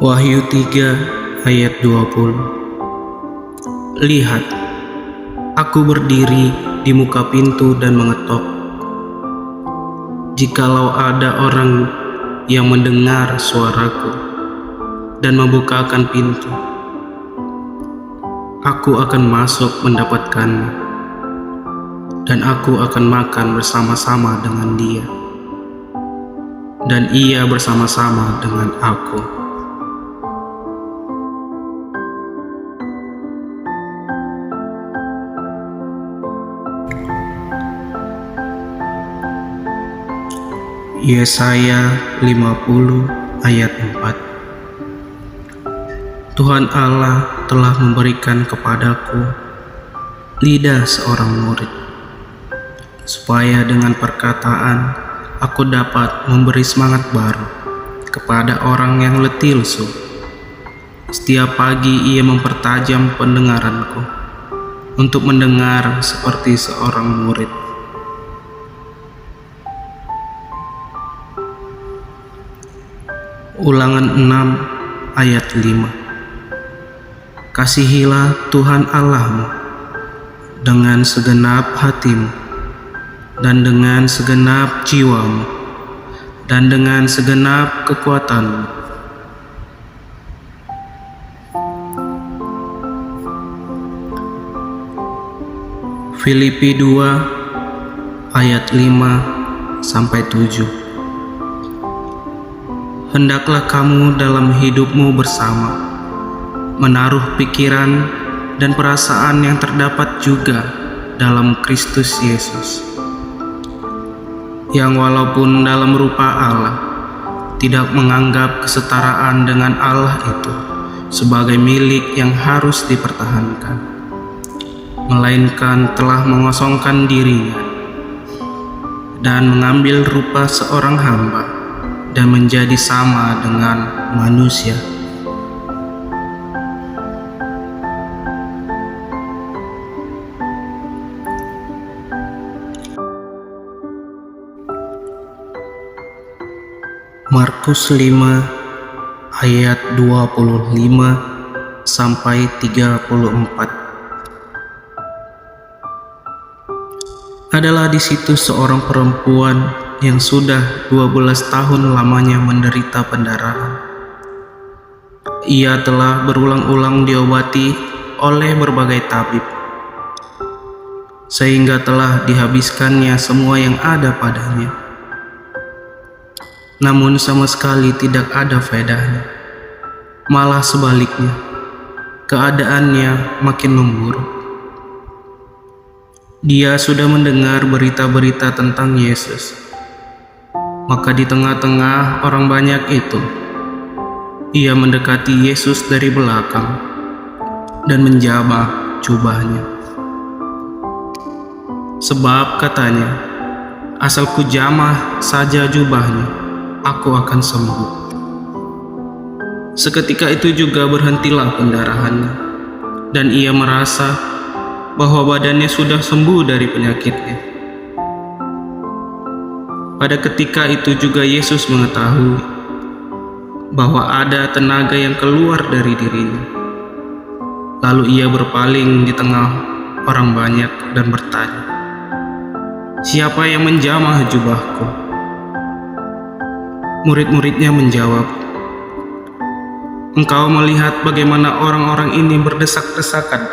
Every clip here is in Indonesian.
Wahyu 3 ayat 20. Lihat, aku berdiri di muka pintu dan mengetok. Jikalau ada orang yang mendengar suaraku dan membukakan pintu, aku akan masuk mendapatkannya, dan aku akan makan bersama-sama dengan dia, dan ia bersama-sama dengan aku. Yesaya 50 ayat 4. Tuhan Allah telah memberikan kepadaku lidah seorang murid, supaya dengan perkataan aku dapat memberi semangat baru kepada orang yang letih lesu. Setiap pagi ia mempertajam pendengaranku untuk mendengar seperti seorang murid. Ulangan 6 ayat 5. Kasihilah Tuhan Allahmu dengan segenap hatimu, dan dengan segenap jiwamu, dan dengan segenap kekuatanmu. Filipi 2 ayat 5-7. Hendaklah kamu dalam hidupmu bersama menaruh pikiran dan perasaan yang terdapat juga dalam Kristus Yesus, yang walaupun dalam rupa Allah tidak menganggap kesetaraan dengan Allah itu sebagai milik yang harus dipertahankan, melainkan telah mengosongkan dirinya dan mengambil rupa seorang hamba dan menjadi sama dengan manusia. Markus 5 ayat 25-34. Adalah di situ seorang perempuan yang sudah 12 tahun lamanya menderita pendarahan. Ia telah berulang-ulang diobati oleh berbagai tabib, sehingga telah dihabiskannya semua yang ada padanya. Namun sama sekali tidak ada faedahnya. Malah sebaliknya, keadaannya makin memburuk. Dia sudah mendengar berita-berita tentang Yesus. Maka di tengah-tengah orang banyak itu, ia mendekati Yesus dari belakang dan menjamah jubahnya. Sebab katanya, asal ku jamah saja jubahnya, aku akan sembuh. Seketika itu juga berhentilah pendarahannya, dan ia merasa bahwa badannya sudah sembuh dari penyakitnya. Pada ketika itu juga Yesus mengetahui bahwa ada tenaga yang keluar dari dirinya. Lalu ia berpaling di tengah orang banyak dan bertanya, "Siapa yang menjamah jubahku?" Murid-muridnya menjawab, "Engkau melihat bagaimana orang-orang ini berdesak-desakan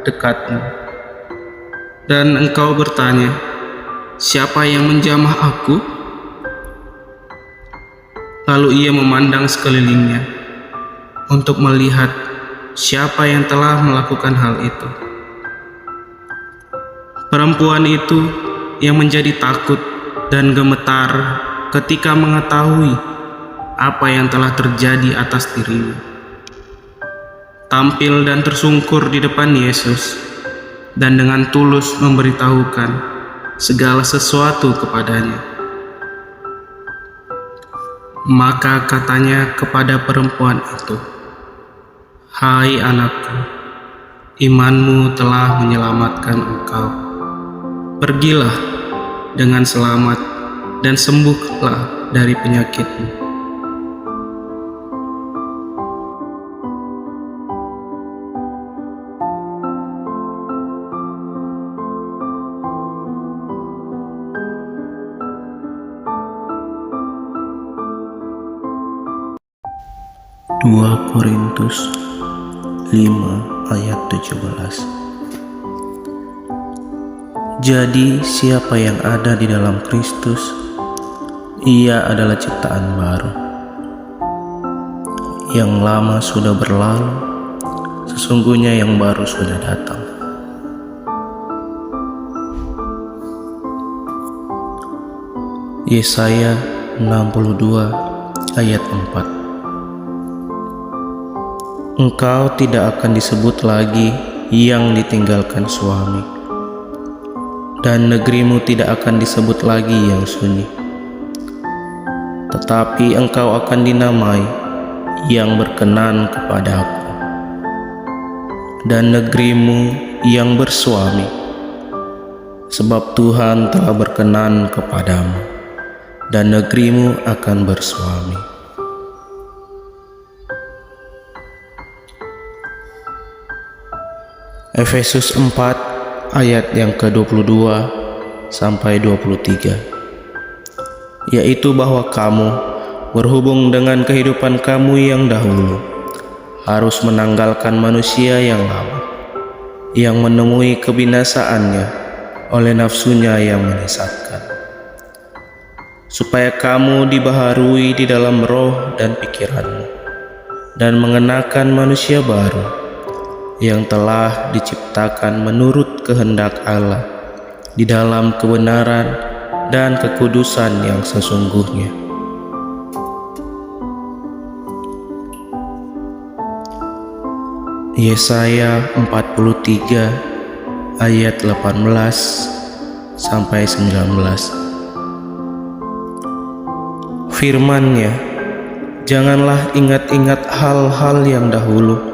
dekatmu, dan engkau bertanya, 'Siapa yang menjamah aku?'" Lalu ia memandang sekelilingnya untuk melihat siapa yang telah melakukan hal itu. Perempuan itu yang menjadi takut dan gemetar ketika mengetahui apa yang telah terjadi atas dirinya, tampil dan tersungkur di depan Yesus dan dengan tulus memberitahukan segala sesuatu kepadanya. Maka katanya kepada perempuan itu, "Hai anakku, imanmu telah menyelamatkan engkau. Pergilah dengan selamat dan sembuhlah dari penyakitmu." 2 Korintus 5 ayat 17. Jadi siapa yang ada di dalam Kristus, ia adalah ciptaan baru. Yang lama sudah berlalu, sesungguhnya yang baru sudah datang. Yesaya 62 ayat 4. Engkau tidak akan disebut lagi yang ditinggalkan suami, dan negerimu tidak akan disebut lagi yang sunyi. Tetapi engkau akan dinamai yang berkenan kepada-Ku, dan negerimu yang bersuami, sebab Tuhan telah berkenan kepadamu, dan negerimu akan bersuami. Efesus 4 ayat yang ke-22 sampai 23, yaitu bahwa kamu berhubung dengan kehidupan kamu yang dahulu harus menanggalkan manusia yang lama, yang menemui kebinasaannya oleh nafsunya yang menyesatkan, supaya kamu dibaharui di dalam roh dan pikiranmu, dan mengenakan manusia baru yang telah diciptakan menurut kehendak Allah di dalam kebenaran dan kekudusan yang sesungguhnya. Yesaya 43 ayat 18 sampai 19. Firman-Nya, janganlah ingat-ingat hal-hal yang dahulu,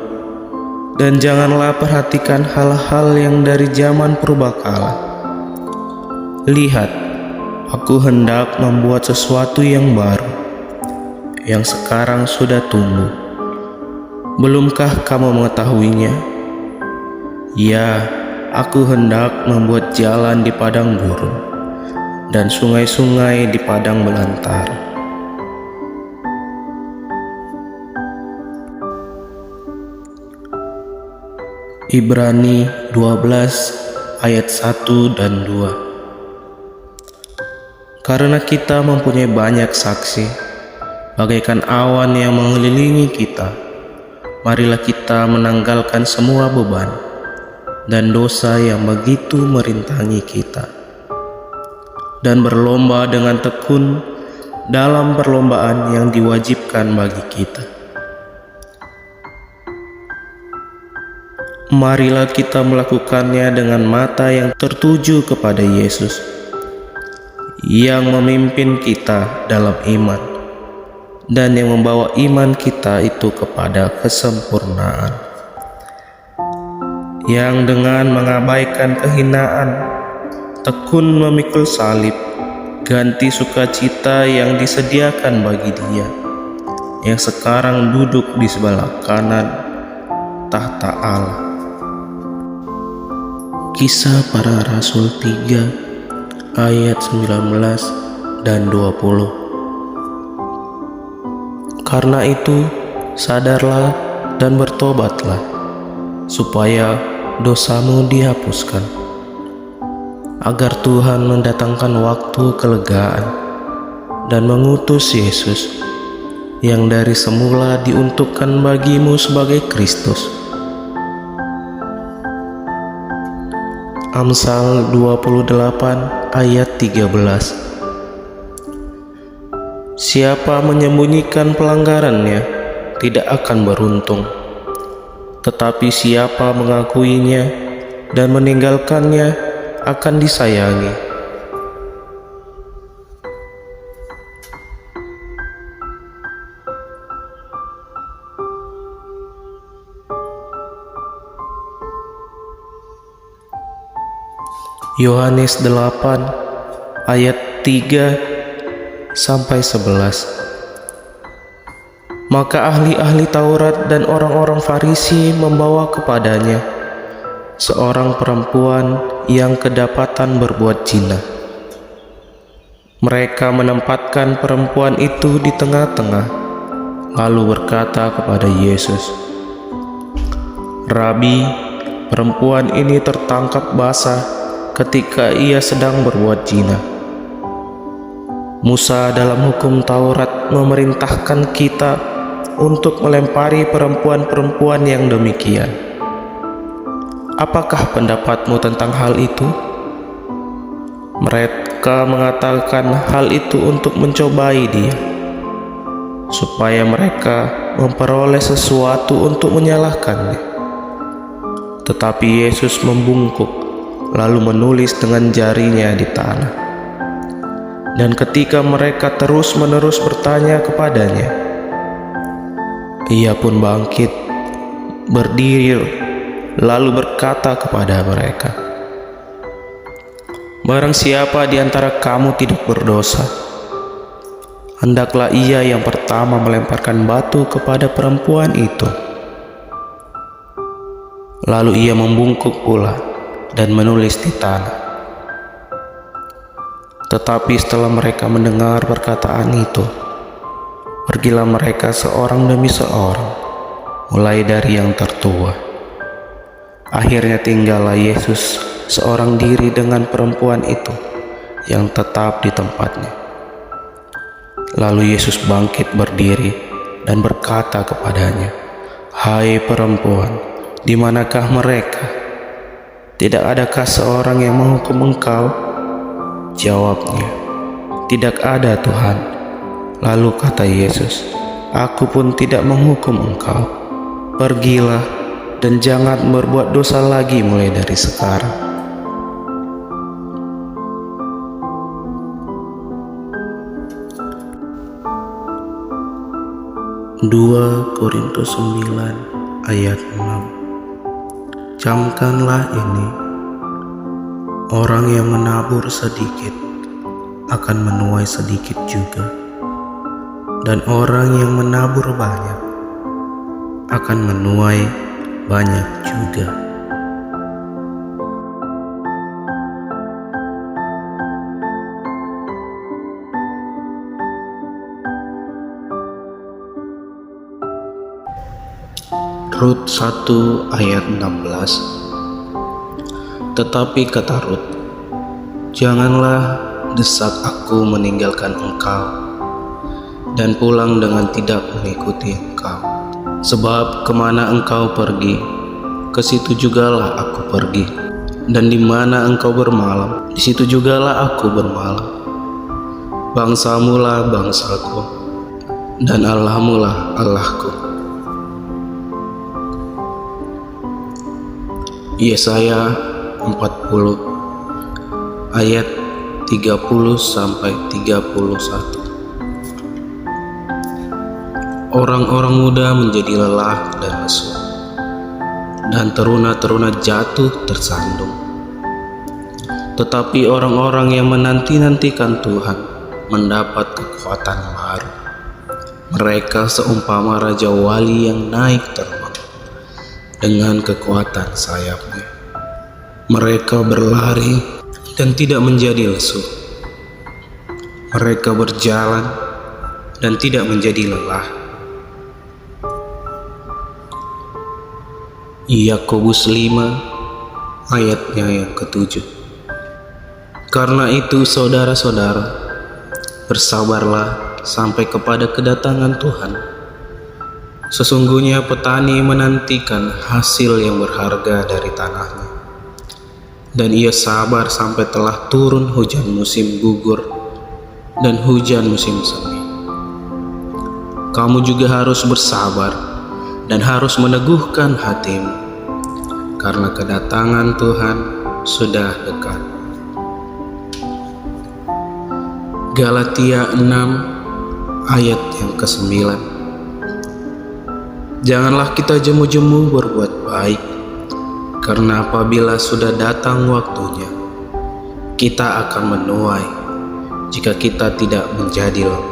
dan janganlah perhatikan hal-hal yang dari zaman purbakala. Lihat, Aku hendak membuat sesuatu yang baru, yang sekarang sudah tumbuh. Belumkah kamu mengetahuinya? Ya, Aku hendak membuat jalan di padang gurun, dan sungai-sungai di padang belantara. Ibrani 12 ayat 1 dan 2. Karena kita mempunyai banyak saksi, bagaikan awan yang mengelilingi kita, marilah kita menanggalkan semua beban dan dosa yang begitu merintangi kita, dan berlomba dengan tekun dalam perlombaan yang diwajibkan bagi kita. Marilah kita melakukannya dengan mata yang tertuju kepada Yesus, yang memimpin kita dalam iman, dan yang membawa iman kita itu kepada kesempurnaan, yang dengan mengabaikan kehinaan, tekun memikul salib, ganti sukacita yang disediakan bagi Dia, yang sekarang duduk di sebelah kanan tahta Allah. Kisah Para Rasul 3 ayat 19 dan 20. Karena itu, sadarlah dan bertobatlah, supaya dosamu dihapuskan, agar Tuhan mendatangkan waktu kelegaan dan mengutus Yesus, yang dari semula diuntukkan bagimu sebagai Kristus. Amsal 28 ayat 13. Siapa menyembunyikan pelanggarannya tidak akan beruntung, tetapi siapa mengakuinya dan meninggalkannya akan disayangi. Yohanes 8 ayat 3 sampai 11. Maka ahli-ahli Taurat dan orang-orang Farisi membawa kepadanya seorang perempuan yang kedapatan berbuat zina. Mereka menempatkan perempuan itu di tengah-tengah, lalu berkata kepada Yesus, "Rabi, perempuan ini tertangkap basah ketika ia sedang berbuat zina. Musa dalam hukum Taurat memerintahkan kita untuk melempari perempuan-perempuan yang demikian. Apakah pendapatmu tentang hal itu?" Mereka mengatakan hal itu untuk mencobai dia, supaya mereka memperoleh sesuatu untuk menyalahkannya. Tetapi Yesus membungkuk, lalu menulis dengan jarinya di tanah. Dan ketika mereka terus-menerus bertanya kepadanya, ia pun bangkit, berdiri, lalu berkata kepada mereka, "Barang siapa di antara kamu tidak berdosa, hendaklah ia yang pertama melemparkan batu kepada perempuan itu." Lalu ia membungkuk pula dan menulis di tanah. Tetapi setelah mereka mendengar perkataan itu, pergilah mereka seorang demi seorang, mulai dari yang tertua. Akhirnya tinggallah Yesus seorang diri dengan perempuan itu yang tetap di tempatnya. Lalu Yesus bangkit berdiri dan berkata kepadanya, "Hai perempuan, di manakah mereka? Tidak adakah seorang yang menghukum engkau?" Jawabnya, "Tidak ada, Tuhan." Lalu kata Yesus, "Aku pun tidak menghukum engkau. Pergilah dan jangan berbuat dosa lagi mulai dari sekarang." Dua Korintus 9 ayat 6. Camkanlah ini, orang yang menabur sedikit akan menuai sedikit juga, dan orang yang menabur banyak akan menuai banyak juga. Rut 1 ayat 16. Tetapi kata Rut, "Janganlah desak aku meninggalkan engkau dan pulang dengan tidak mengikuti engkau. Sebab kemana engkau pergi, ke situ jugalah aku pergi. Dan di mana engkau bermalam, di situ jugalah aku bermalam. Bangsamulah bangsaku, dan Allahmulah Allahku." Yesaya 40 ayat 30-31. Orang-orang muda menjadi lelah dan lesu, dan teruna-teruna jatuh tersandung. Tetapi orang-orang yang menanti-nantikan Tuhan mendapat kekuatan baru. Mereka seumpama Raja Wali yang naik terbang dengan kekuatan sayapnya. Mereka berlari dan tidak menjadi lesu. Mereka berjalan dan tidak menjadi lelah. Yakobus 5 ayatnya yang ke-7. Karena itu saudara-saudara, bersabarlah sampai kepada kedatangan Tuhan. Sesungguhnya petani menantikan hasil yang berharga dari tanahnya, dan ia sabar sampai telah turun hujan musim gugur dan hujan musim semi. Kamu juga harus bersabar dan harus meneguhkan hatimu, karena kedatangan Tuhan sudah dekat. Galatia 6 ayat yang ke-9. Janganlah kita jemu-jemu berbuat baik, karena apabila sudah datang waktunya, kita akan menuai jika kita tidak menjadi lemah.